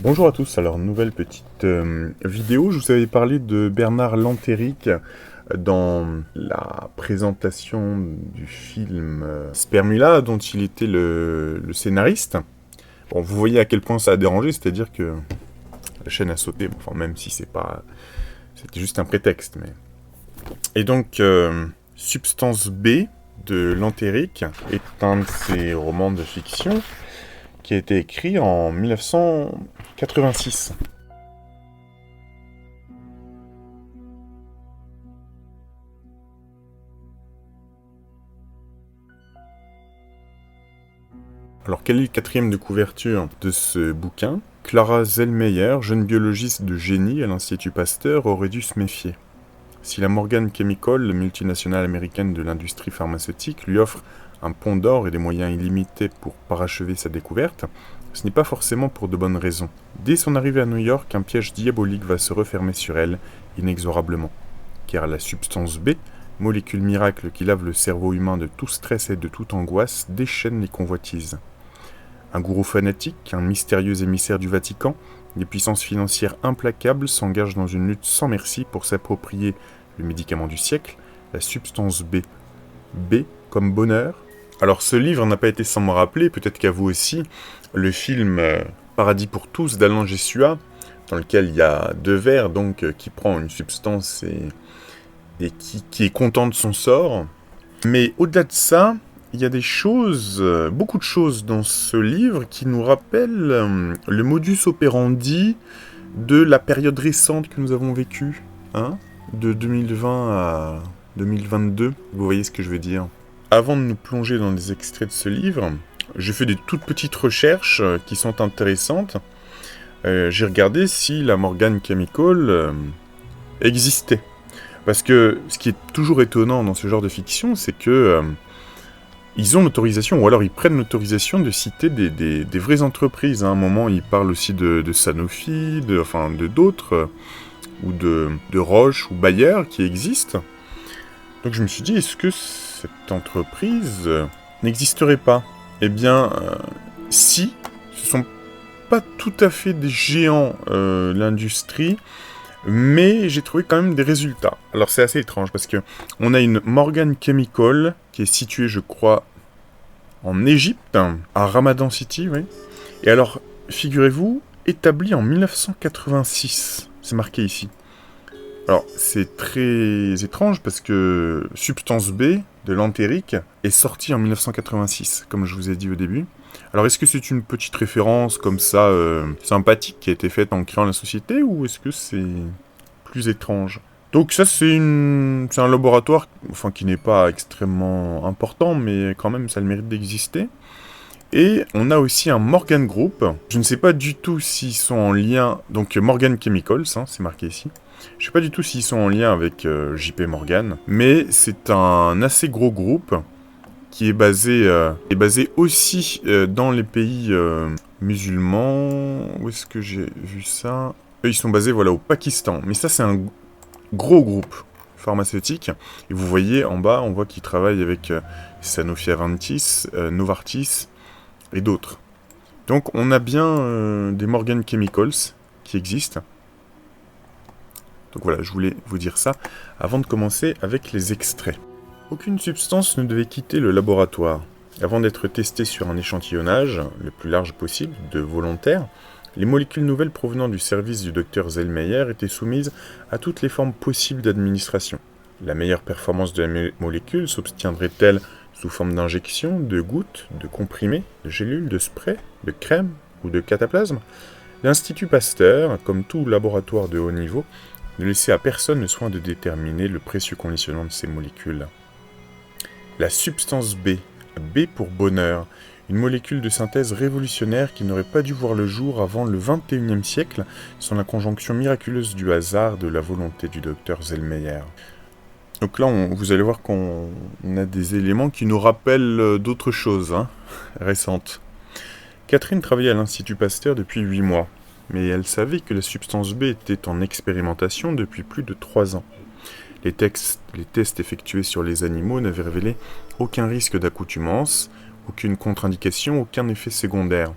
Bonjour à tous, alors nouvelle petite vidéo. Je vous avais parlé de Bernard Lantéric dans la présentation du film Spermula, dont il était le scénariste. Bon, vous voyez à quel point ça a dérangé, c'est-à-dire que la chaîne a sauté, enfin même si c'était juste un prétexte. Mais... Et donc, Substance B de Lantéric est un de ses romans de fiction qui a été écrit en 1986. Alors, quel est le quatrième de couverture de ce bouquin? Clara Zellmeyer, jeune biologiste de génie à l'Institut Pasteur, aurait dû se méfier. Si la Morgan Chemical, multinationale américaine de l'industrie pharmaceutique, lui offre un pont d'or et des moyens illimités pour parachever sa découverte, ce n'est pas forcément pour de bonnes raisons. Dès son arrivée à New York, un piège diabolique va se refermer sur elle, inexorablement. Car la substance B, molécule miracle qui lave le cerveau humain de tout stress et de toute angoisse, déchaîne les convoitises. Un gourou fanatique, un mystérieux émissaire du Vatican, des puissances financières implacables s'engagent dans une lutte sans merci pour s'approprier le médicament du siècle, la substance B. B comme bonheur. Alors ce livre n'a pas été sans me rappeler, peut-être qu'à vous aussi, le film Paradis pour tous d'Alain Gessua, dans lequel il y a deux vers donc qui prend une substance et qui est content de son sort. Mais au-delà de ça, il y a des choses, beaucoup de choses dans ce livre qui nous rappellent le modus operandi de la période récente que nous avons vécue, hein, de 2020 à 2022, vous voyez ce que je veux dire. Avant de nous plonger dans les extraits de ce livre, j'ai fait des toutes petites recherches qui sont intéressantes. J'ai regardé si la Morgan Chemical existait. Parce que ce qui est toujours étonnant dans ce genre de fiction, c'est que ils ont l'autorisation, ou alors ils prennent l'autorisation de citer des vraies entreprises. À un moment, ils parlent aussi de Sanofi, de d'autres, ou de Roche ou Bayer qui existent. Donc je me suis dit, est-ce que cette entreprise n'existerait pas? Eh bien, si, ce sont pas tout à fait des géants l'industrie, mais j'ai trouvé quand même des résultats. Alors c'est assez étrange parce que on a une Morgan Chemical qui est située, je crois, en Égypte, à Ramadan City, oui. Et alors, figurez-vous, établie en 1986, c'est marqué ici. Alors, c'est très étrange parce que Substance B de Lantéric est sorti en 1986, comme je vous ai dit au début. Alors, est-ce que c'est une petite référence comme ça, sympathique, qui a été faite en créant la société, ou est-ce que c'est plus étrange? Donc ça, c'est un laboratoire, enfin, qui n'est pas extrêmement important, mais quand même, ça a le mérite d'exister. Et on a aussi un Morgan Group. Je ne sais pas du tout s'ils sont en lien... Donc Morgan Chemicals, hein, c'est marqué ici. Je ne sais pas du tout s'ils sont en lien avec JP Morgan, mais c'est un assez gros groupe qui est basé aussi dans les pays musulmans. Où est-ce que j'ai vu ça? Eux, ils sont basés voilà, au Pakistan. Mais ça, c'est un gros groupe pharmaceutique. Et vous voyez, en bas, on voit qu'ils travaillent avec Sanofi Aventis, Novartis et d'autres. Donc, on a bien des Morgan Chemicals qui existent. Donc voilà, je voulais vous dire ça avant de commencer avec les extraits. Aucune substance ne devait quitter le laboratoire. Avant d'être testée sur un échantillonnage, le plus large possible, de volontaires, les molécules nouvelles provenant du service du docteur Zellmeyer étaient soumises à toutes les formes possibles d'administration. La meilleure performance de la molécule s'obtiendrait-elle sous forme d'injection, de gouttes, de comprimés, de gélules, de sprays, de crème ou de cataplasme? L'Institut Pasteur, comme tout laboratoire de haut niveau, ne laissait à personne le soin de déterminer le précieux conditionnement de ces molécules. La substance B, B pour bonheur, une molécule de synthèse révolutionnaire qui n'aurait pas dû voir le jour avant le XXIe siècle sans la conjonction miraculeuse du hasard de la volonté du docteur Zellmeyer. Donc là, vous allez voir qu'on a des éléments qui nous rappellent d'autres choses récentes. Catherine travaillait à l'Institut Pasteur depuis 8 mois, mais elle savait que la substance B était en expérimentation depuis plus de 3 ans. Les tests effectués sur les animaux n'avaient révélé aucun risque d'accoutumance, aucune contre-indication, aucun effet secondaire.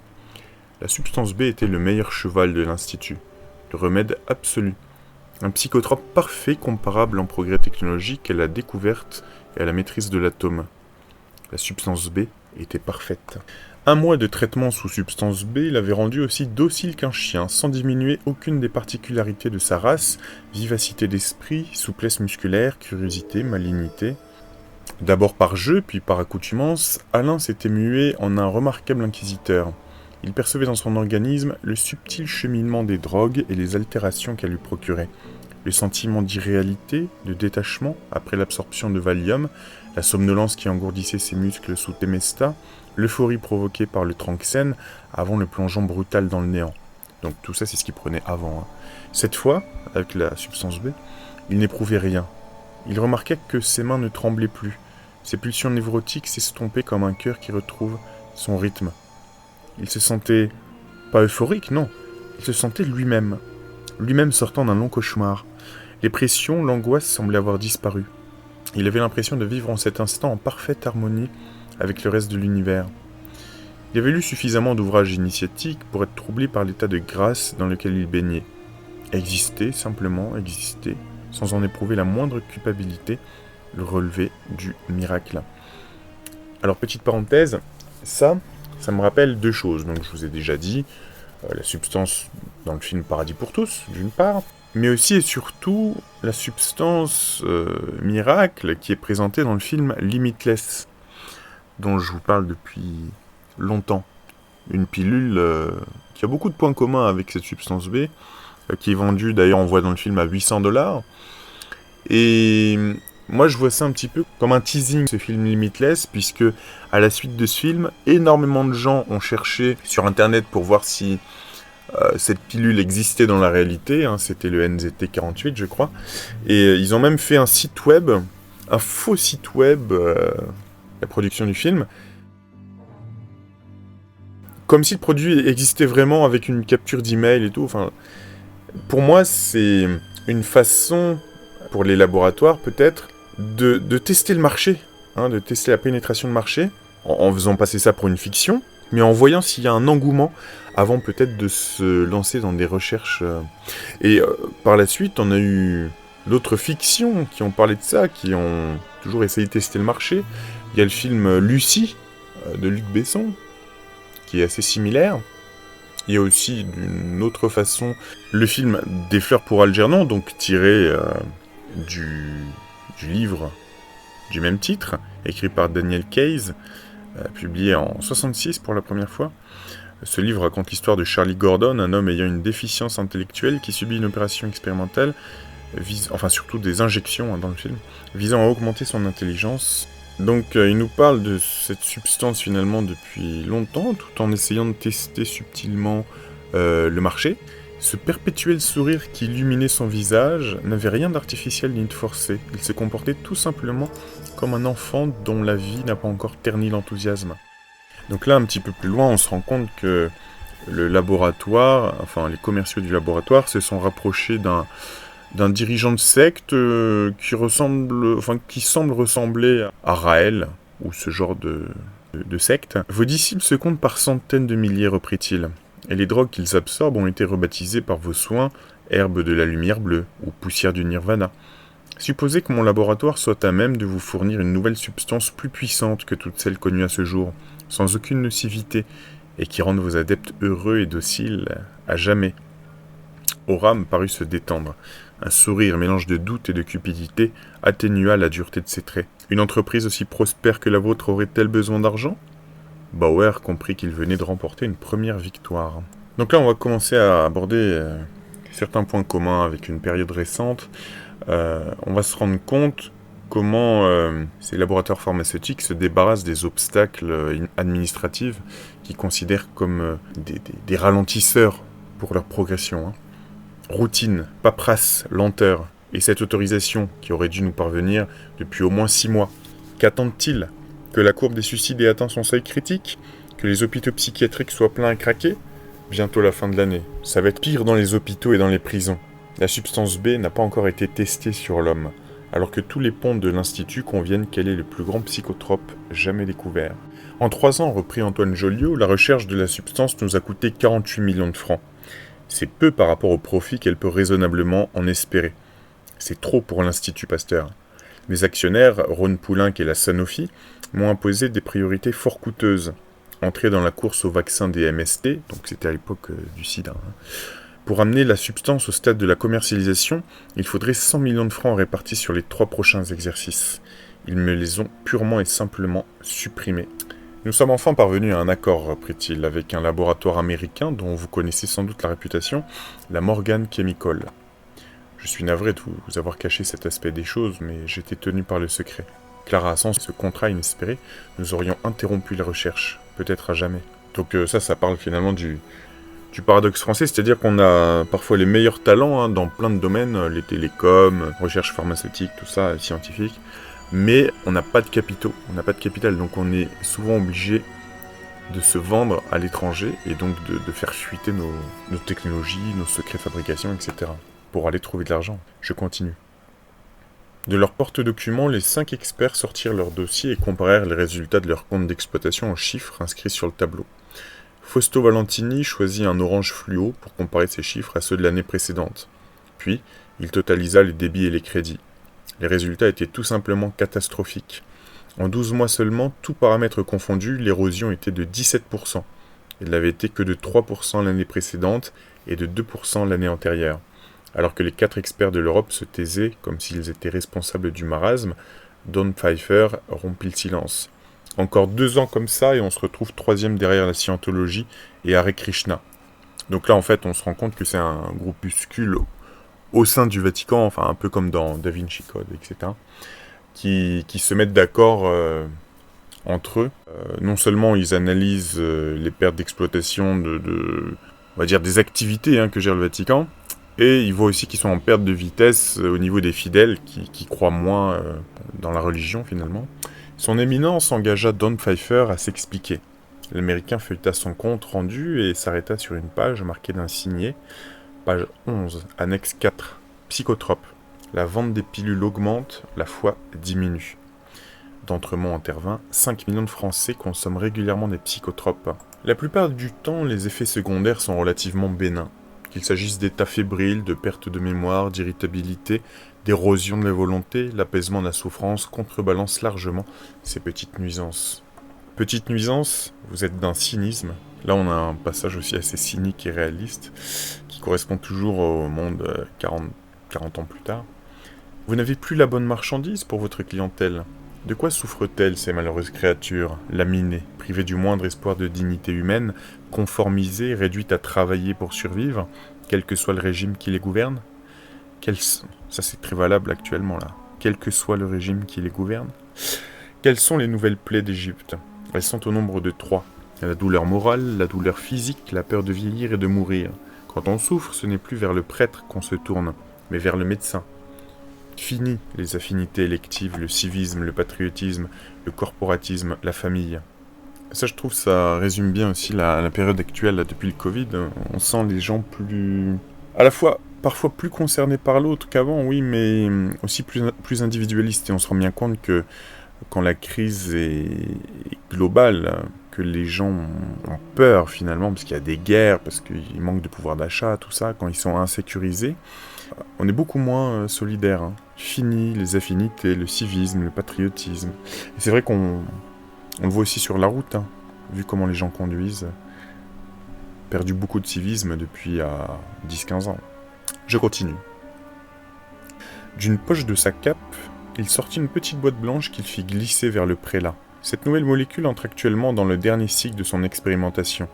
La substance B était le meilleur cheval de l'Institut, le remède absolu. Un psychotrope parfait comparable en progrès technologique à la découverte et à la maîtrise de l'atome. La substance B était parfaite. 1 mois de traitement sous substance B l'avait rendu aussi docile qu'un chien, sans diminuer aucune des particularités de sa race, vivacité d'esprit, souplesse musculaire, curiosité, malignité. D'abord par jeu, puis par accoutumance, Alain s'était mué en un remarquable inquisiteur. Il percevait dans son organisme le subtil cheminement des drogues et les altérations qu'elles lui procuraient. Le sentiment d'irréalité, de détachement, après l'absorption de Valium, la somnolence qui engourdissait ses muscles sous Temesta, l'euphorie provoquée par le Tranxène avant le plongeon brutal dans le néant. Donc tout ça, c'est ce qu'il prenait avant. Cette fois, avec la substance B, il n'éprouvait rien. Il remarquait que ses mains ne tremblaient plus. Ses pulsions névrotiques s'estompaient comme un cœur qui retrouve son rythme. Il se sentait pas euphorique, non. Il se sentait lui-même. Lui-même sortant d'un long cauchemar. Les pressions, l'angoisse semblaient avoir disparu. Il avait l'impression de vivre en cet instant en parfaite harmonie avec le reste de l'univers. Il avait lu suffisamment d'ouvrages initiatiques pour être troublé par l'état de grâce dans lequel il baignait. Exister, simplement exister, sans en éprouver la moindre culpabilité, le relevait du miracle. Alors, petite parenthèse, ça me rappelle 2 choses. Donc, je vous ai déjà dit, la substance dans le film Paradis pour tous, d'une part, mais aussi et surtout la substance miracle qui est présentée dans le film Limitless, dont je vous parle depuis longtemps. Une pilule qui a beaucoup de points communs avec cette substance B, qui est vendue, d'ailleurs on voit dans le film, à $800. Et moi je vois ça un petit peu comme un teasing, ce film Limitless, puisque à la suite de ce film, énormément de gens ont cherché sur internet pour voir si cette pilule existait dans la réalité, c'était le NZT48 je crois, et ils ont même fait un site web, un faux site web, la production du film, comme si le produit existait vraiment avec une capture d'email et tout. Enfin, pour moi c'est une façon, pour les laboratoires peut-être, de tester le marché, de tester la pénétration de marché, en faisant passer ça pour une fiction, mais en voyant s'il y a un engouement avant peut-être de se lancer dans des recherches. Et par la suite, on a eu d'autres fictions qui ont parlé de ça, qui ont toujours essayé de tester le marché. Il y a le film Lucie, de Luc Besson, qui est assez similaire. Il y a aussi, d'une autre façon, le film Des fleurs pour Algernon, donc tiré du livre du même titre, écrit par Daniel Case, publié en 1966 pour la première fois. Ce livre raconte l'histoire de Charlie Gordon, un homme ayant une déficience intellectuelle qui subit une opération expérimentale, surtout des injections dans le film, visant à augmenter son intelligence. Donc il nous parle de cette substance finalement depuis longtemps, tout en essayant de tester subtilement le marché. Ce perpétuel sourire qui illuminait son visage n'avait rien d'artificiel ni de forcé. Il se comportait tout simplement comme un enfant dont la vie n'a pas encore terni l'enthousiasme. Donc là, un petit peu plus loin, on se rend compte que le laboratoire, les commerciaux du laboratoire se sont rapprochés d'un dirigeant de secte qui semble ressembler à Raël, ou ce genre de secte. Vos disciples se comptent par centaines de milliers, reprit-il, et les drogues qu'ils absorbent ont été rebaptisées par vos soins herbes de la lumière bleue, ou poussière du nirvana. Supposez que mon laboratoire soit à même de vous fournir une nouvelle substance plus puissante que toutes celles connues à ce jour, sans aucune nocivité, et qui rende vos adeptes heureux et dociles à jamais. Oram parut se détendre. Un sourire, mélange de doute et de cupidité, atténua la dureté de ses traits. Une entreprise aussi prospère que la vôtre aurait-elle besoin d'argent ? Bauer comprit qu'il venait de remporter une première victoire. Donc là, on va commencer à aborder certains points communs avec une période récente. On va se rendre compte comment ces laboratoires pharmaceutiques se débarrassent des obstacles administratifs qu'ils considèrent comme des ralentisseurs pour leur progression. Routine, paperasse, lenteur, et cette autorisation qui aurait dû nous parvenir depuis au moins 6 mois. Qu'attendent-ils ? Que la courbe des suicides ait atteint son seuil critique ? Que les hôpitaux psychiatriques soient pleins à craquer ? Bientôt la fin de l'année. Ça va être pire dans les hôpitaux et dans les prisons. La substance B n'a pas encore été testée sur l'homme, alors que tous les pontes de l'Institut conviennent qu'elle est le plus grand psychotrope jamais découvert. En 3 ans, reprit Antoine Joliot, la recherche de la substance nous a coûté 48 millions de francs. C'est peu par rapport au profit qu'elle peut raisonnablement en espérer. C'est trop pour l'Institut Pasteur. Mes actionnaires, Rhône-Poulenc et la Sanofi, m'ont imposé des priorités fort coûteuses. Entrer dans la course au vaccin des MST, donc c'était à l'époque du sida. Pour amener la substance au stade de la commercialisation, il faudrait 100 millions de francs répartis sur les 3 prochains exercices. Ils me les ont purement et simplement supprimés. Nous sommes enfin parvenus à un accord, reprit-il, avec un laboratoire américain dont vous connaissez sans doute la réputation, la Morgan Chemical. Je suis navré de vous avoir caché cet aspect des choses, mais j'étais tenu par le secret. Clara, sans ce contrat inespéré, nous aurions interrompu les recherches, peut-être à jamais. Donc ça parle finalement du paradoxe français, c'est-à-dire qu'on a parfois les meilleurs talents dans plein de domaines, les télécoms, recherche pharmaceutique, tout ça, scientifique, mais on n'a pas de capitaux, on n'a pas de capital, donc on est souvent obligé de se vendre à l'étranger et donc de faire fuiter nos technologies, nos secrets de fabrication, etc. pour aller trouver de l'argent. Je continue. De leur porte-documents, les 5 experts sortirent leur dossier et comparèrent les résultats de leur compte d'exploitation en chiffres inscrits sur le tableau. Fausto Valentini choisit un orange fluo pour comparer ses chiffres à ceux de l'année précédente. Puis, il totalisa les débits et les crédits. Les résultats étaient tout simplement catastrophiques. En 12 mois seulement, tous paramètres confondus, l'érosion était de 17%. Elle n'avait été que de 3% l'année précédente et de 2% l'année antérieure. Alors que les 4 experts de l'Europe se taisaient comme s'ils étaient responsables du marasme, Don Pfeiffer rompit le silence. Encore 2 ans comme ça et on se retrouve 3e derrière la Scientologie et Hare Krishna. Donc là en fait on se rend compte que c'est un groupuscule au sein du Vatican, enfin un peu comme dans Da Vinci Code, etc., qui se mettent d'accord entre eux. Non seulement ils analysent les pertes d'exploitation on va dire des activités que gère le Vatican, et ils voient aussi qu'ils sont en perte de vitesse au niveau des fidèles qui croient moins dans la religion finalement. Son éminence engagea Don Pfeiffer à s'expliquer. L'Américain feuilleta son compte rendu et s'arrêta sur une page marquée d'un signet. Page 11, annexe 4. Psychotrope. La vente des pilules augmente, la foi diminue. D'Entremont intervint, 5 millions de Français consomment régulièrement des psychotropes. La plupart du temps, les effets secondaires sont relativement bénins. Qu'il s'agisse d'états fébriles, de perte de mémoire, d'irritabilité, d'érosion de la volonté, l'apaisement de la souffrance contrebalance largement ces petites nuisances. Petites nuisances, vous êtes d'un cynisme. Là, on a un passage aussi assez cynique et réaliste, qui correspond toujours au monde 40 ans plus tard. Vous n'avez plus la bonne marchandise pour votre clientèle. De quoi souffrent-elles, ces malheureuses créatures, laminées, privées du moindre espoir de dignité humaine, conformisées, réduites à travailler pour survivre, quel que soit le régime qui les gouverne ? Ça c'est très valable actuellement là. Quel que soit le régime qui les gouverne. Quelles sont les nouvelles plaies d'Égypte ? Elles sont au nombre de 3. La douleur morale, la douleur physique, la peur de vieillir et de mourir. Quand on souffre, ce n'est plus vers le prêtre qu'on se tourne, mais vers le médecin. Fini les affinités électives, le civisme, le patriotisme, le corporatisme, la famille. Ça, je trouve, ça résume bien aussi la période actuelle, là, depuis le Covid. On sent les gens plus... à la fois, parfois plus concernés par l'autre qu'avant, oui, mais aussi plus individualistes. Et on se rend bien compte que quand la crise est globale, que les gens ont peur finalement, parce qu'il y a des guerres, parce qu'il manque de pouvoir d'achat, tout ça, quand ils sont insécurisés, on est beaucoup moins solidaires. Fini les affinités, le civisme, le patriotisme. Et c'est vrai qu'on le voit aussi sur la route, vu comment les gens conduisent. Perdu beaucoup de civisme depuis 10-15 ans. Je continue. D'une poche de sa cape, il sortit une petite boîte blanche qu'il fit glisser vers le prélat. Cette nouvelle molécule entre actuellement dans le dernier cycle de son expérimentation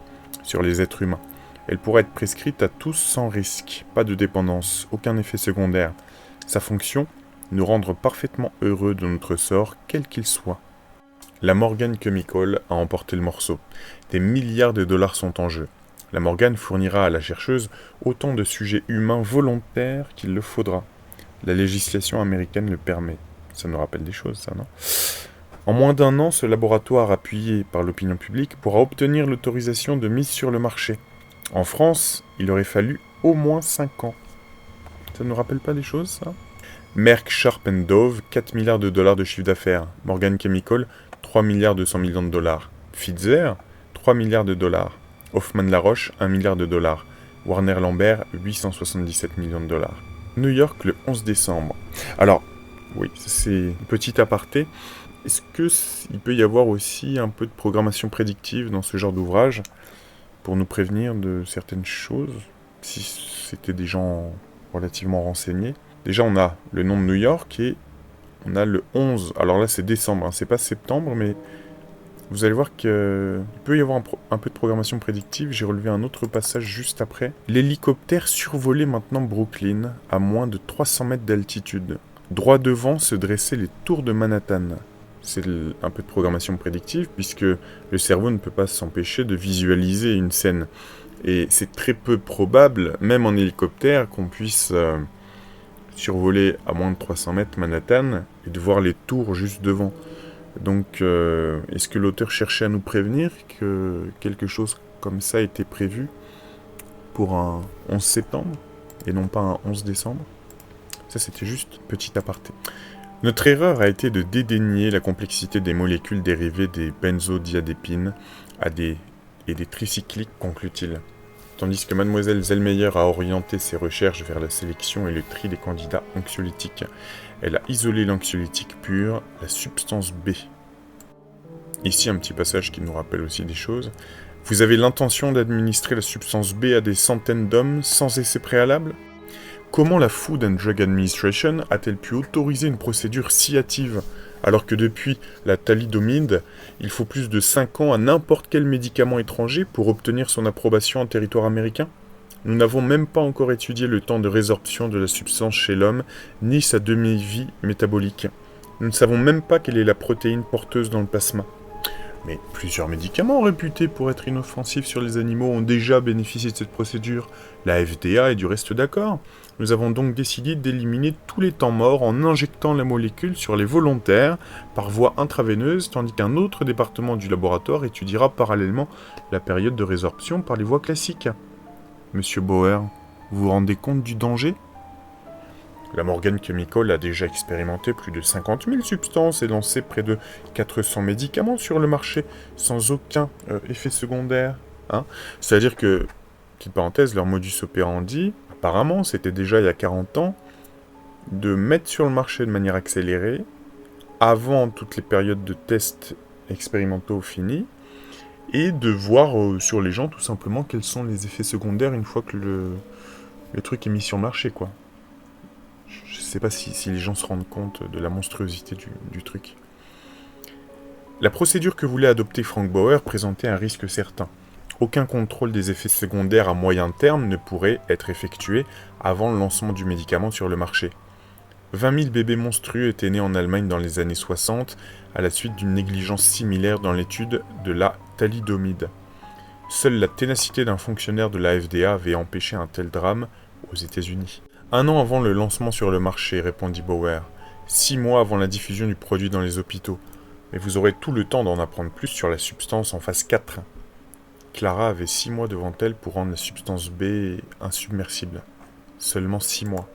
sur les êtres humains. Elle pourrait être prescrite à tous sans risque, pas de dépendance, aucun effet secondaire. Sa fonction, nous rendre parfaitement heureux de notre sort, quel qu'il soit. La Morgan Chemical a emporté le morceau. Des milliards de dollars sont en jeu. La Morgan fournira à la chercheuse autant de sujets humains volontaires qu'il le faudra. La législation américaine le permet. Ça nous rappelle des choses, ça, non ? En moins d'1 an, ce laboratoire appuyé par l'opinion publique pourra obtenir l'autorisation de mise sur le marché. En France, il aurait fallu au moins 5 ans. Ça ne nous rappelle pas des choses, ça ? Merck Sharp & Dove, 4 milliards de dollars de chiffre d'affaires. Morgan Chemical, 3 milliards 200 millions de dollars. Pfizer, 3 milliards de dollars. Hoffmann-La Roche, 1 milliard de dollars. Warner Lambert, 877 millions de dollars. New York, le 11 décembre. Alors, oui, c'est une petite aparté. Est-ce qu'il peut y avoir aussi un peu de programmation prédictive dans ce genre d'ouvrage pour nous prévenir de certaines choses, si c'était des gens relativement renseignés? Déjà, on a le nom de New York et on a le 11. Alors là, c'est décembre, hein, c'est pas septembre, mais vous allez voir qu'il peut y avoir un peu de programmation prédictive. J'ai relevé un autre passage juste après. L'hélicoptère survolait maintenant Brooklyn à moins de 300 mètres d'altitude. Droit devant se dressaient les tours de Manhattan. C'est un peu de programmation prédictive, puisque le cerveau ne peut pas s'empêcher de visualiser une scène. Et c'est très peu probable, même en hélicoptère, qu'on puisse survoler à moins de 300 mètres Manhattan et de voir les tours juste devant. Donc, est-ce que l'auteur cherchait à nous prévenir que quelque chose comme ça était prévu pour un 11 septembre et non pas un 11 décembre? Ça, c'était juste petit aparté. Notre erreur a été de dédaigner la complexité des molécules dérivées des benzodiazépines et des tricycliques, conclut-il. Tandis que Mademoiselle Zellmeyer a orienté ses recherches vers la sélection et le tri des candidats anxiolytiques. Elle a isolé l'anxiolytique pur, la substance B. Ici, un petit passage qui nous rappelle aussi des choses. Vous avez l'intention d'administrer la substance B à des centaines d'hommes sans essai préalable ? Comment la Food and Drug Administration a-t-elle pu autoriser une procédure si hâtive, alors que depuis la thalidomide, il faut plus de 5 ans à n'importe quel médicament étranger pour obtenir son approbation en territoire américain? Nous n'avons même pas encore étudié le temps de résorption de la substance chez l'homme, ni sa demi-vie métabolique. Nous ne savons même pas quelle est la protéine porteuse dans le plasma. Mais plusieurs médicaments réputés pour être inoffensifs sur les animaux ont déjà bénéficié de cette procédure. La FDA est du reste d'accord. Nous avons donc décidé d'éliminer tous les temps morts en injectant la molécule sur les volontaires par voie intraveineuse, tandis qu'un autre département du laboratoire étudiera parallèlement la période de résorption par les voies classiques. Monsieur Bauer, vous vous rendez compte du danger ? La Morgan Chemical a déjà expérimenté plus de 50 000 substances et lancé près de 400 médicaments sur le marché, sans aucun effet secondaire. C'est-à-dire que, petite parenthèse, leur modus operandi, apparemment, c'était déjà il y a 40 ans, de mettre sur le marché de manière accélérée, avant toutes les périodes de tests expérimentaux finis, et de voir sur les gens tout simplement quels sont les effets secondaires une fois que le truc est mis sur le marché, quoi. Je sais pas si les gens se rendent compte de la monstruosité du truc. La procédure que voulait adopter Frank Bauer présentait un risque certain. Aucun contrôle des effets secondaires à moyen terme ne pourrait être effectué avant le lancement du médicament sur le marché. 20 000 bébés monstrueux étaient nés en Allemagne dans les années 60 à la suite d'une négligence similaire dans l'étude de la thalidomide. Seule la ténacité d'un fonctionnaire de la FDA avait empêché un tel drame aux États-Unis. 1 an avant le lancement sur le marché, répondit Bauer. 6 mois avant la diffusion du produit dans les hôpitaux. Mais vous aurez tout le temps d'en apprendre plus sur la substance en phase 4. Clara avait 6 mois devant elle pour rendre la substance B insubmersible. Seulement 6 mois.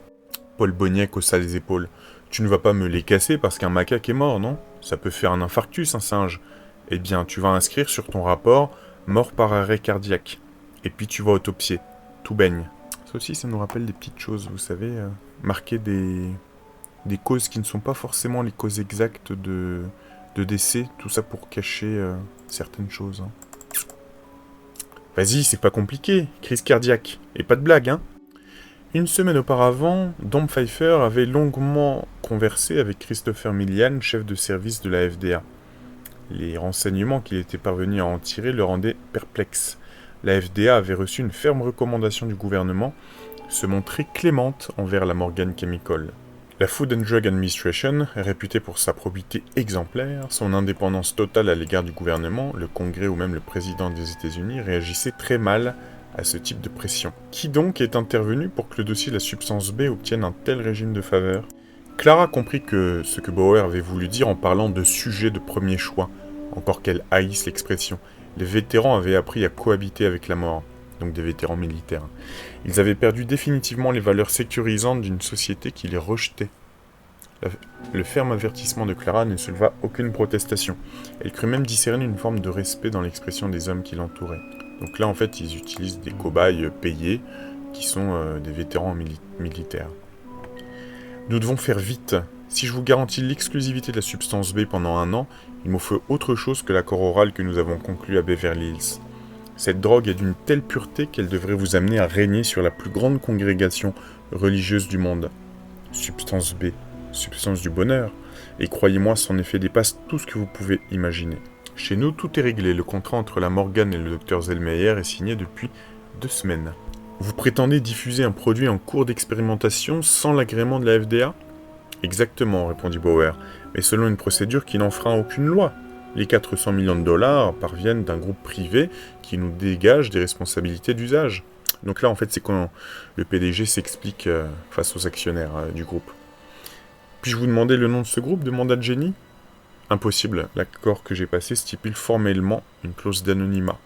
Paul Boniek haussa les épaules. Tu ne vas pas me les casser parce qu'un macaque est mort, non? Ça peut faire un infarctus, un singe. Eh bien, tu vas inscrire sur ton rapport « mort par arrêt cardiaque ». Et puis tu vas autopsier. Tout baigne. Ça aussi, ça nous rappelle des petites choses, vous savez, marquer des causes qui ne sont pas forcément les causes exactes de décès, tout ça pour cacher certaines choses. Vas-y, c'est pas compliqué, crise cardiaque, et pas de blague, hein. Une semaine auparavant, Dom Pfeiffer avait longuement conversé avec Christopher Milian, chef de service de la FDA. Les renseignements qu'il était parvenu à en tirer le rendaient perplexe. La FDA avait reçu une ferme recommandation du gouvernement, se montrer clémente envers la Morgan Chemical. La Food and Drug Administration, réputée pour sa probité exemplaire, son indépendance totale à l'égard du gouvernement, le Congrès ou même le président des États-Unis réagissait très mal à ce type de pression. Qui donc est intervenu pour que le dossier de la substance B obtienne un tel régime de faveur? Clara comprit que ce que Bauer avait voulu dire en parlant de sujet de premier choix, encore qu'elle haïsse l'expression. Les vétérans avaient appris à cohabiter avec la mort, donc des vétérans militaires. Ils avaient perdu définitivement les valeurs sécurisantes d'une société qui les rejetait. Le ferme avertissement de Clara ne souleva aucune protestation. Elle crut même discerner une forme de respect dans l'expression des hommes qui l'entouraient. Donc là, en fait, ils utilisent des cobayes payés qui sont des vétérans militaires. Nous devons faire vite. Si je vous garantis l'exclusivité de la substance B pendant 1 an, il me faut autre chose que l'accord oral que nous avons conclu à Beverly Hills. Cette drogue est d'une telle pureté qu'elle devrait vous amener à régner sur la plus grande congrégation religieuse du monde. Substance B, substance du bonheur. Et croyez-moi, son effet dépasse tout ce que vous pouvez imaginer. Chez nous, tout est réglé. Le contrat entre la Morgan et le Dr Zellmeyer est signé depuis 2 semaines. Vous prétendez diffuser un produit en cours d'expérimentation sans l'agrément de la FDA ? Exactement, répondit Bauer, mais selon une procédure qui n'enfreint aucune loi. Les 400 millions de dollars parviennent d'un groupe privé qui nous dégage des responsabilités d'usage. Donc là, en fait, c'est quand le PDG s'explique face aux actionnaires du groupe. Puis-je vous demander le nom de ce groupe, demanda Jenny ? Impossible, l'accord que j'ai passé stipule formellement une clause d'anonymat.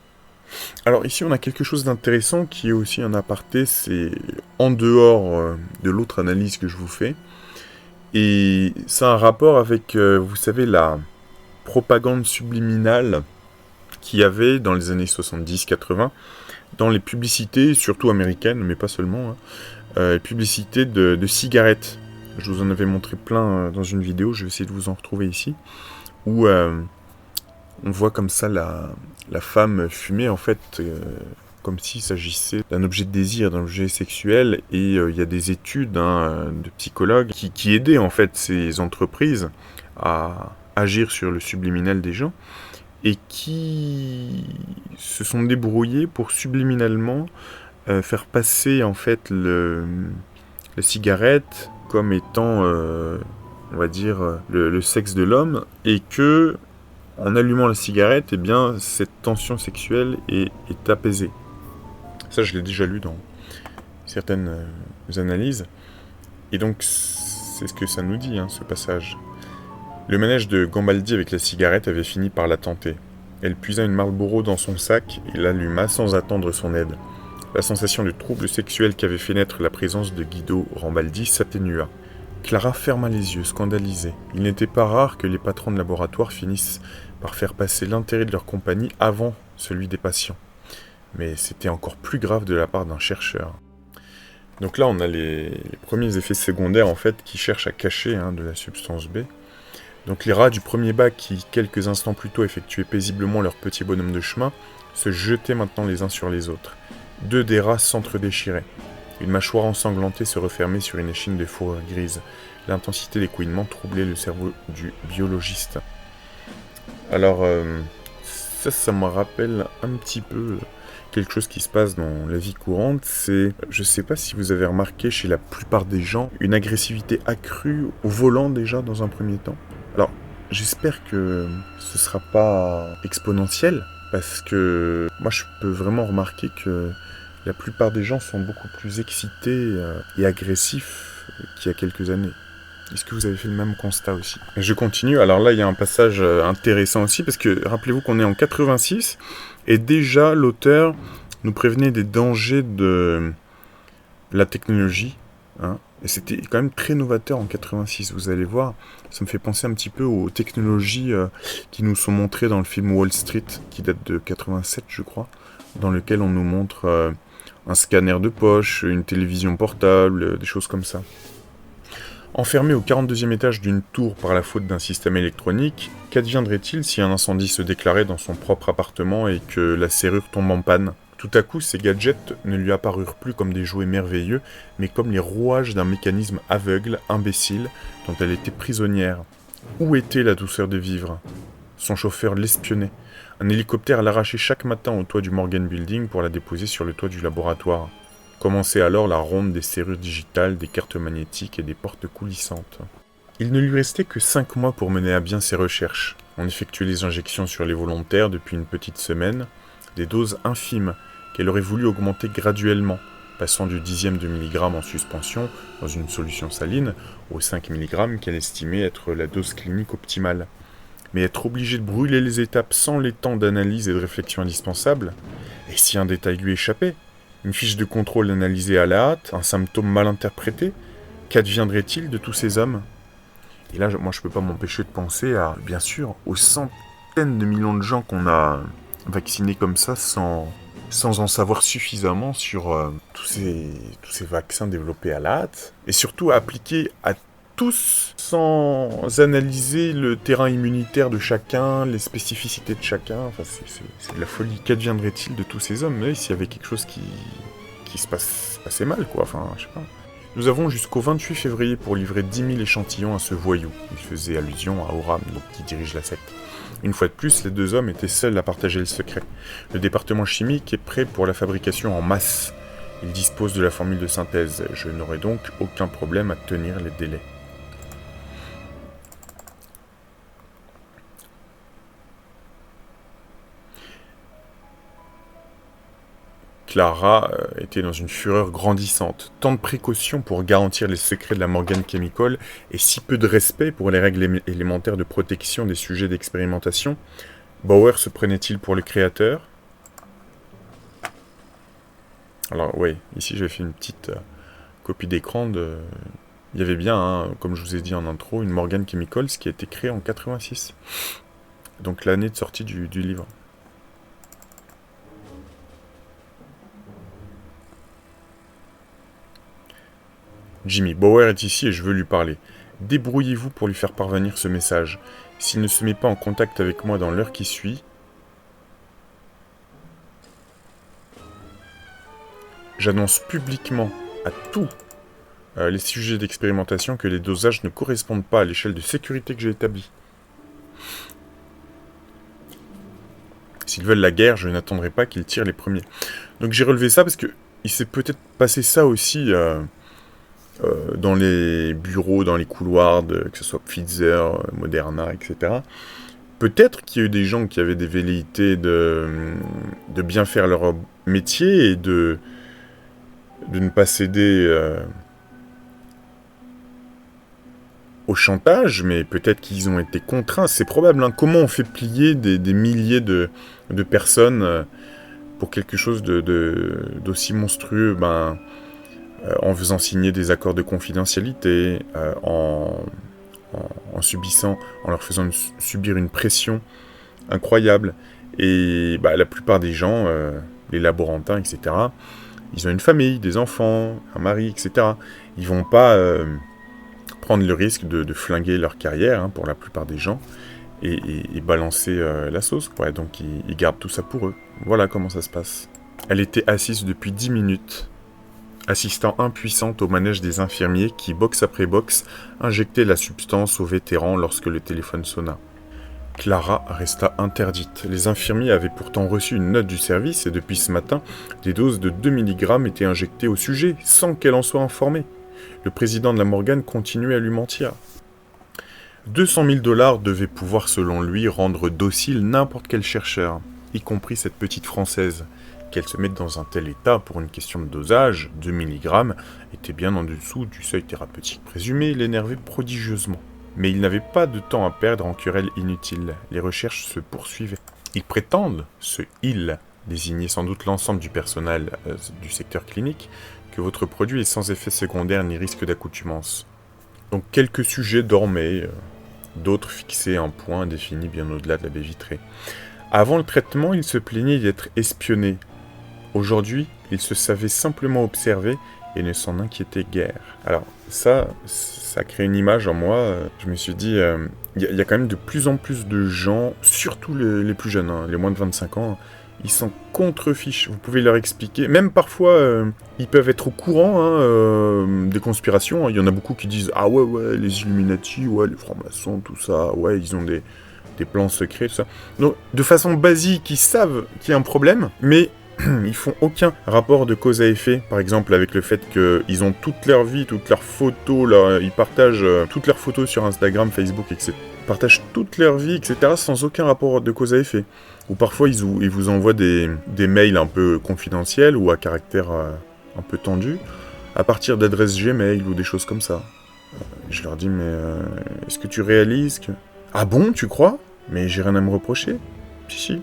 Alors ici, on a quelque chose d'intéressant qui est aussi un aparté, c'est en dehors de l'autre analyse que je vous fais. Et ça a un rapport avec, vous savez, la propagande subliminale qu'il y avait dans les années 70-80, dans les publicités, surtout américaines, mais pas seulement, les publicités de cigarettes. Je vous en avais montré plein dans une vidéo, je vais essayer de vous en retrouver ici, où on voit comme ça la femme fumer, en fait, comme s'il s'agissait d'un objet de désir, d'un objet sexuel, et il y a des études de psychologues qui aidaient, en fait, ces entreprises à agir sur le subliminal des gens, et qui se sont débrouillés pour subliminalement faire passer, en fait, la cigarette comme étant, on va dire, le sexe de l'homme, et que, en allumant la cigarette, eh bien, cette tension sexuelle est apaisée. Ça, je l'ai déjà lu dans certaines analyses. Et donc, c'est ce que ça nous dit, ce passage. Le manège de Gambaldi avec la cigarette avait fini par la tenter. Elle puisa une Marlboro dans son sac et l'alluma sans attendre son aide. La sensation de trouble sexuel qu'avait fait naître la présence de Guido Rambaldi s'atténua. Clara ferma les yeux, scandalisée. Il n'était pas rare que les patrons de laboratoire finissent par faire passer l'intérêt de leur compagnie avant celui des patients. Mais c'était encore plus grave de la part d'un chercheur. Donc là, on a les premiers effets secondaires, en fait, qui cherchent à cacher de la substance B. Donc les rats du premier bac qui, quelques instants plus tôt, effectuaient paisiblement leur petit bonhomme de chemin, se jetaient maintenant les uns sur les autres. 2 des rats s'entre-déchiraient. Une mâchoire ensanglantée se refermait sur une échine de fourrure grise. L'intensité des couinements troublait le cerveau du biologiste. Alors, ça me rappelle un petit peu quelque chose qui se passe dans la vie courante. C'est, je sais pas si vous avez remarqué chez la plupart des gens, une agressivité accrue au volant déjà dans un premier temps. Alors, j'espère que ce sera pas exponentiel, parce que moi je peux vraiment remarquer que la plupart des gens sont beaucoup plus excités et agressifs qu'il y a quelques années. Est-ce que vous avez fait le même constat aussi ? Je continue, alors là il y a un passage intéressant aussi, parce que rappelez-vous qu'on est en 86, et déjà l'auteur nous prévenait des dangers de la technologie, et c'était quand même très novateur en 86, vous allez voir. Ça me fait penser un petit peu aux technologies qui nous sont montrées dans le film Wall Street, qui date de 87 je crois, dans lequel on nous montre un scanner de poche, une télévision portable, des choses comme ça. Enfermé au 42e étage d'une tour par la faute d'un système électronique, qu'adviendrait-il si un incendie se déclarait dans son propre appartement et que la serrure tombe en panne ? Tout à coup, ces gadgets ne lui apparurent plus comme des jouets merveilleux, mais comme les rouages d'un mécanisme aveugle, imbécile, dont elle était prisonnière. Où était la douceur de vivre ? Son chauffeur l'espionnait. Un hélicoptère l'arrachait chaque matin au toit du Morgan Building pour la déposer sur le toit du laboratoire. Commençait alors la ronde des serrures digitales, des cartes magnétiques et des portes coulissantes. Il ne lui restait que 5 mois pour mener à bien ses recherches. On effectuait les injections sur les volontaires depuis une petite semaine, des doses infimes qu'elle aurait voulu augmenter graduellement, passant du 10e de milligramme en suspension dans une solution saline au 5 mg qu'elle estimait être la dose clinique optimale. Mais être obligée de brûler les étapes sans les temps d'analyse et de réflexion indispensables, et si un détail lui échappait ? Une fiche de contrôle analysée à la hâte, un symptôme mal interprété ? Qu'adviendrait-il de tous ces hommes ? Et là, moi, je peux pas m'empêcher de penser à, bien sûr, aux centaines de millions de gens qu'on a vaccinés comme ça sans en savoir suffisamment sur tous ces vaccins développés à la hâte, et surtout appliqués à tous sans analyser le terrain immunitaire de chacun, les spécificités de chacun. Enfin, c'est de la folie. Qu'adviendrait-il de tous ces hommes s'il y avait quelque chose qui se passait mal, quoi. Enfin, je sais pas. Nous avons jusqu'au 28 février pour livrer 10 000 échantillons à ce voyou. Il faisait allusion à Oram, donc qui dirige la secte. Une fois de plus, les deux hommes étaient seuls à partager le secret. Le département chimique est prêt pour la fabrication en masse. Il dispose de la formule de synthèse. Je n'aurai donc aucun problème à tenir les délais. Clara était dans une fureur grandissante. Tant de précautions pour garantir les secrets de la Morgan Chemical et si peu de respect pour les règles élémentaires de protection des sujets d'expérimentation. Bauer se prenait-il pour le créateur? Alors oui, ici j'ai fait une petite copie d'écran de... Il y avait bien, comme je vous ai dit en intro, une Morgan Chemicals qui a été créée en 86. Donc l'année de sortie du livre. Jimmy, Bauer est ici et je veux lui parler. Débrouillez-vous pour lui faire parvenir ce message. S'il ne se met pas en contact avec moi dans l'heure qui suit, j'annonce publiquement à tous les sujets d'expérimentation que les dosages ne correspondent pas à l'échelle de sécurité que j'ai établie. S'ils veulent la guerre, je n'attendrai pas qu'ils tirent les premiers. Donc j'ai relevé ça parce que il s'est peut-être passé ça aussi dans les bureaux, dans les couloirs, que ce soit Pfizer, Moderna, etc. Peut-être qu'il y a eu des gens qui avaient des velléités de bien faire leur métier et de ne pas céder au chantage, mais peut-être qu'ils ont été contraints. C'est probable. Comment on fait plier des milliers de personnes pour quelque chose d'aussi monstrueux en faisant signer des accords de confidentialité, en subissant, en leur faisant subir une pression incroyable. Et la plupart des gens, les laborantins, etc., ils ont une famille, des enfants, un mari, etc. Ils vont pas prendre le risque de flinguer leur carrière, pour la plupart des gens, et balancer la sauce, quoi. Donc ils gardent tout ça pour eux. Voilà comment ça se passe. Elle était assise depuis 10 minutes, assistant impuissante au manège des infirmiers qui, box après box, injectaient la substance aux vétérans lorsque le téléphone sonna. Clara resta interdite. Les infirmiers avaient pourtant reçu une note du service et depuis ce matin, des doses de 2 mg étaient injectées au sujet, sans qu'elle en soit informée. Le président de la Morgan continuait à lui mentir. 200 000 $ devaient pouvoir, selon lui, rendre docile n'importe quel chercheur, y compris cette petite Française. Qu'elle se mette dans un tel état pour une question de dosage, 2 mg, était bien en dessous du seuil thérapeutique présumé et l'énervait prodigieusement. Mais il n'avait pas de temps à perdre en querelles inutiles. Les recherches se poursuivaient. Ils prétendent, ce « il » désignait sans doute l'ensemble du personnel du secteur clinique, que votre produit est sans effet secondaire ni risque d'accoutumance. Donc quelques sujets dormaient, d'autres fixaient un point défini bien au-delà de la baie vitrée. Avant le traitement, il se plaignait d'être espionné. Aujourd'hui, il se savait simplement observé et ne s'en inquiétait guère. Alors ça crée une image en moi. Je me suis dit, il y a quand même de plus en plus de gens, surtout les plus jeunes, les moins de 25 ans, ils s'en contrefichent. Vous pouvez leur expliquer. Même parfois, ils peuvent être au courant des conspirations. Il y en a beaucoup qui disent « Ah ouais, les Illuminati, ouais, les francs-maçons, tout ça, ouais, ils ont des plans secrets, tout ça. » Donc, de façon basique, ils savent qu'il y a un problème, mais ils font aucun rapport de cause à effet. Par exemple, avec le fait qu'ils ont toute leur vie, toutes leurs photos, ils partagent toutes leurs photos sur Instagram, Facebook, etc. Ils partagent toute leur vie, etc. sans aucun rapport de cause à effet. Ou parfois, ils vous envoient des mails un peu confidentiels ou à caractère un peu tendu, à partir d'adresses Gmail ou des choses comme ça. Je leur dis, mais est-ce que tu réalises que... Ah bon, tu crois? Mais j'ai rien à me reprocher. Si.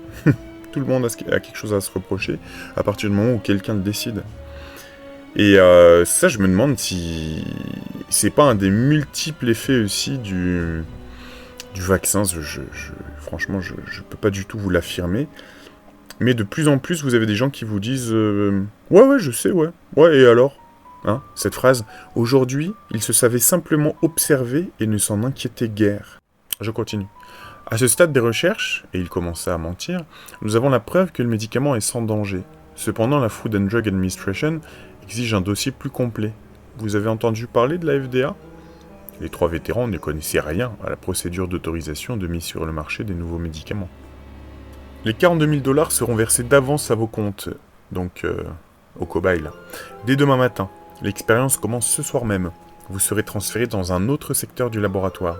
Tout le monde a quelque chose à se reprocher à partir du moment où quelqu'un le décide. Et ça, je me demande si c'est pas un des multiples effets aussi du vaccin. Franchement, je peux pas du tout vous l'affirmer. Mais de plus en plus, vous avez des gens qui vous disent ouais, je sais, ouais. Ouais, et alors hein, cette phrase. Aujourd'hui, il se savait simplement observer et ne s'en inquiétait guère. Je continue. À ce stade des recherches, et il commençait à mentir, nous avons la preuve que le médicament est sans danger. Cependant, la Food and Drug Administration exige un dossier plus complet. Vous avez entendu parler de la FDA ? Les 3 vétérans ne connaissaient rien à la procédure d'autorisation de mise sur le marché des nouveaux médicaments. Les 42 000 $ seront versés d'avance à vos comptes, donc au cobaye là. Dès demain matin, l'expérience commence ce soir même. Vous serez transféré dans un autre secteur du laboratoire.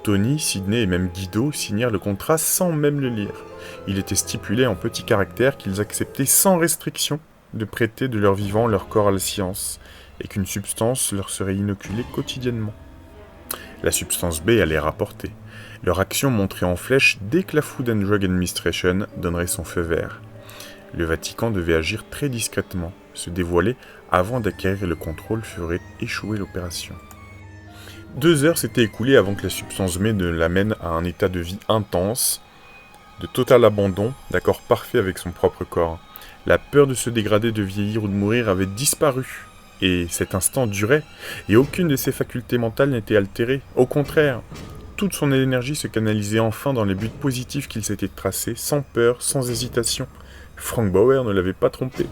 Tony, Sidney et même Guido signèrent le contrat sans même le lire. Il était stipulé en petits caractères qu'ils acceptaient sans restriction de prêter de leur vivant leur corps à la science, et qu'une substance leur serait inoculée quotidiennement. La substance B allait rapporter. Leur action montrait en flèche dès que la Food and Drug Administration donnerait son feu vert. Le Vatican devait agir très discrètement, se dévoiler avant d'acquérir le contrôle ferait échouer l'opération. 2 heures s'étaient écoulées avant que la substance B ne l'amène à un état de vie intense, de total abandon, d'accord parfait avec son propre corps. La peur de se dégrader, de vieillir ou de mourir avait disparu. Et cet instant durait, et aucune de ses facultés mentales n'était altérée. Au contraire, toute son énergie se canalisait enfin dans les buts positifs qu'il s'était tracés, sans peur, sans hésitation. Frank Bauer ne l'avait pas trompé.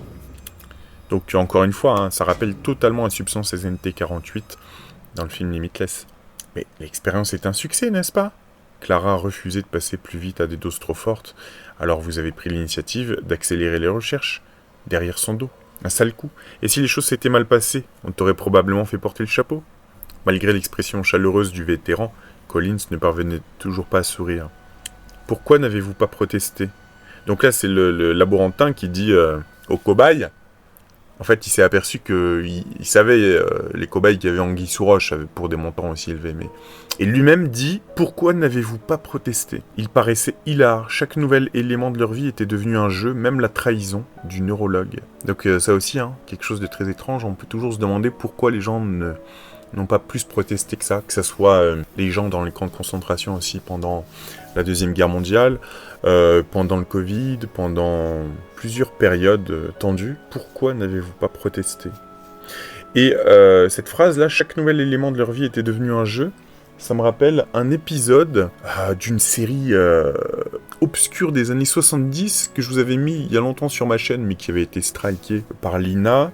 Donc encore une fois, hein, ça rappelle totalement la substance SNT-48 dans le film Limitless. Mais l'expérience est un succès, n'est-ce pas ? Clara a refusé de passer plus vite à des doses trop fortes, alors vous avez pris l'initiative d'accélérer les recherches, derrière son dos. Un sale coup. Et si les choses s'étaient mal passées, on t'aurait probablement fait porter le chapeau. Malgré l'expression chaleureuse du vétéran, Collins ne parvenait toujours pas à sourire. Pourquoi n'avez-vous pas protesté ? Donc là, c'est le laborantin qui dit aux cobayes. En fait, il s'est aperçu qu'il savait les cobayes qu'il y avait anguille sous roche pour des montants aussi élevés. Mais... Et lui-même dit « Pourquoi n'avez-vous pas protesté ?» Il paraissait hilar. Chaque nouvel élément de leur vie était devenu un jeu, même la trahison du neurologue. Donc ça aussi, hein, quelque chose de très étrange. On peut toujours se demander pourquoi les gens n'ont pas plus protesté que ça soit les gens dans les camps de concentration aussi pendant la Deuxième Guerre mondiale, pendant le Covid, pendant plusieurs périodes tendues. Pourquoi n'avez-vous pas protesté ? Et cette phrase-là, chaque nouvel élément de leur vie était devenu un jeu, ça me rappelle un épisode d'une série obscure des années 70 que je vous avais mis il y a longtemps sur ma chaîne, mais qui avait été striké par Lina.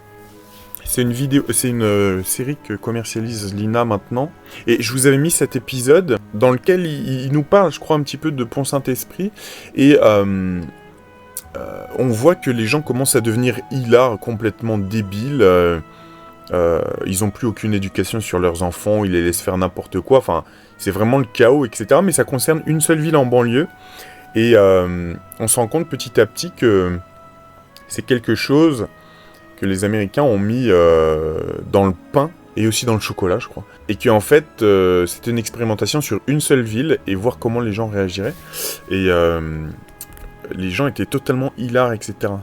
C'est une série que commercialise Lina maintenant. Et je vous avais mis cet épisode dans lequel il nous parle, je crois, un petit peu de Pont Saint-Esprit. Et on voit que les gens commencent à devenir hilars, complètement débiles. Ils n'ont plus aucune éducation sur leurs enfants, ils les laissent faire n'importe quoi. Enfin, c'est vraiment le chaos, etc. Mais ça concerne une seule ville en banlieue. Et on se rend compte petit à petit que c'est quelque chose que les Américains ont mis dans le pain et aussi dans le chocolat, je crois. Et qu'en fait, c'était une expérimentation sur une seule ville et voir comment les gens réagiraient. Et les gens étaient totalement hilars, etc.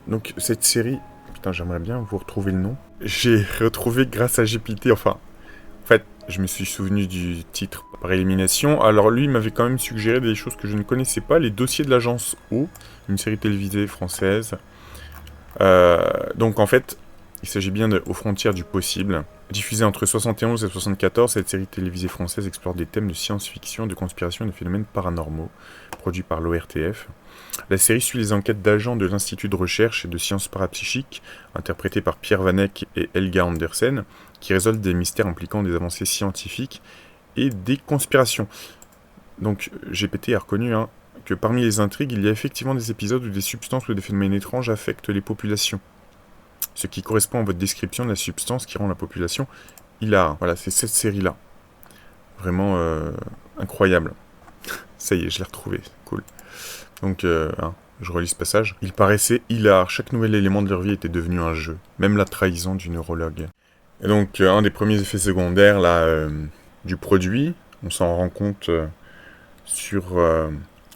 Donc cette série, putain, j'aimerais bien vous retrouver le nom. J'ai retrouvé grâce à GPT, enfin, en fait, je me suis souvenu du titre par élimination. Alors lui, il m'avait quand même suggéré des choses que je ne connaissais pas. Les dossiers de l'agence O, une série télévisée française. Donc en fait, il s'agit bien de Aux frontières du possible. Diffusée entre 71 et 74, cette série télévisée française explore des thèmes de science-fiction, de conspiration et de phénomènes paranormaux, produit par l'ORTF. La série suit les enquêtes d'agents de l'Institut de recherche et de sciences parapsychiques, interprétés par Pierre Vanek et Helga Andersen, qui résolvent des mystères impliquant des avancées scientifiques et des conspirations. Donc GPT a reconnu que parmi les intrigues, il y a effectivement des épisodes où des substances ou des phénomènes étranges affectent les populations. Ce qui correspond à votre description de la substance qui rend la population hilar. Voilà, c'est cette série-là. Vraiment incroyable. Ça y est, je l'ai retrouvé. Cool. Donc, je relis ce passage. Il paraissait hilar. Chaque nouvel élément de leur vie était devenu un jeu. Même la trahison du neurologue. Et donc, un des premiers effets secondaires là, du produit, on s'en rend compte sur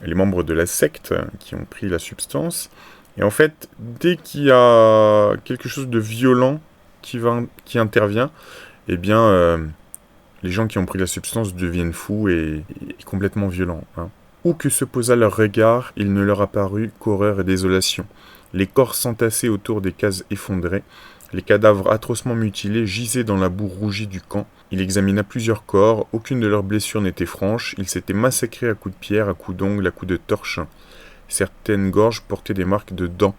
les membres de la secte qui ont pris la substance. Et en fait, dès qu'il y a quelque chose de violent qui intervient, eh bien, les gens qui ont pris la substance deviennent fous et complètement violents. Hein. Où que se posa leur regard, il ne leur apparut qu'horreur et désolation. Les corps s'entassaient autour des cases effondrées, les cadavres atrocement mutilés gisaient dans la boue rougie du camp. Il examina plusieurs corps, aucune de leurs blessures n'était franche, ils s'étaient massacrés à coups de pierre, à coups d'ongles, à coups de torches. Certaines gorges portaient des marques de dents.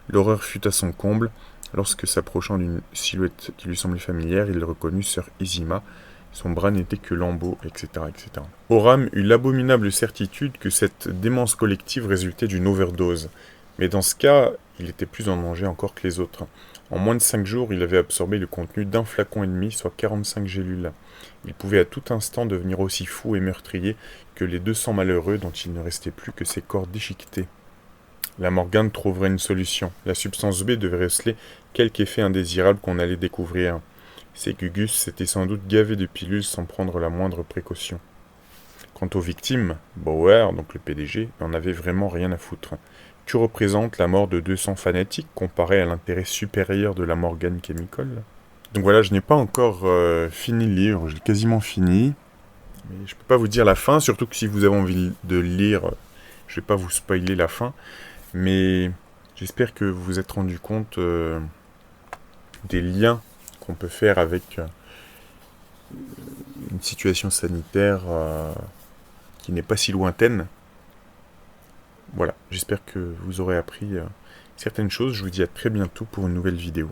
L'horreur fut à son comble. Lorsque, s'approchant d'une silhouette qui lui semblait familière, il reconnut sœur Isima. Son bras n'était que lambeau, etc., etc. Oram eut l'abominable certitude que cette démence collective résultait d'une overdose. Mais dans ce cas, il était plus en danger encore que les autres. En moins de 5 jours, il avait absorbé le contenu d'un flacon et demi, soit 45 gélules. Il pouvait à tout instant devenir aussi fou et meurtrier que les 200 malheureux dont il ne restait plus que ses corps déchiquetés. La Morgane trouverait une solution. La substance B devait receler quelque effet indésirable qu'on allait découvrir. Ces Gugus s'étaient sans doute gavés de pilules sans prendre la moindre précaution. Quant aux victimes, Bauer, donc le PDG, n'en avait vraiment rien à foutre. Que représente la mort de 200 fanatiques comparée à l'intérêt supérieur de la Morgan Chemical? Donc voilà, je n'ai pas encore fini le livre, j'ai quasiment fini. Mais je peux pas vous dire la fin, surtout que si vous avez envie de le lire, je vais pas vous spoiler la fin. Mais j'espère que vous vous êtes rendu compte des liens qu'on peut faire avec une situation sanitaire qui n'est pas si lointaine. Voilà, j'espère que vous aurez appris certaines choses. Je vous dis à très bientôt pour une nouvelle vidéo.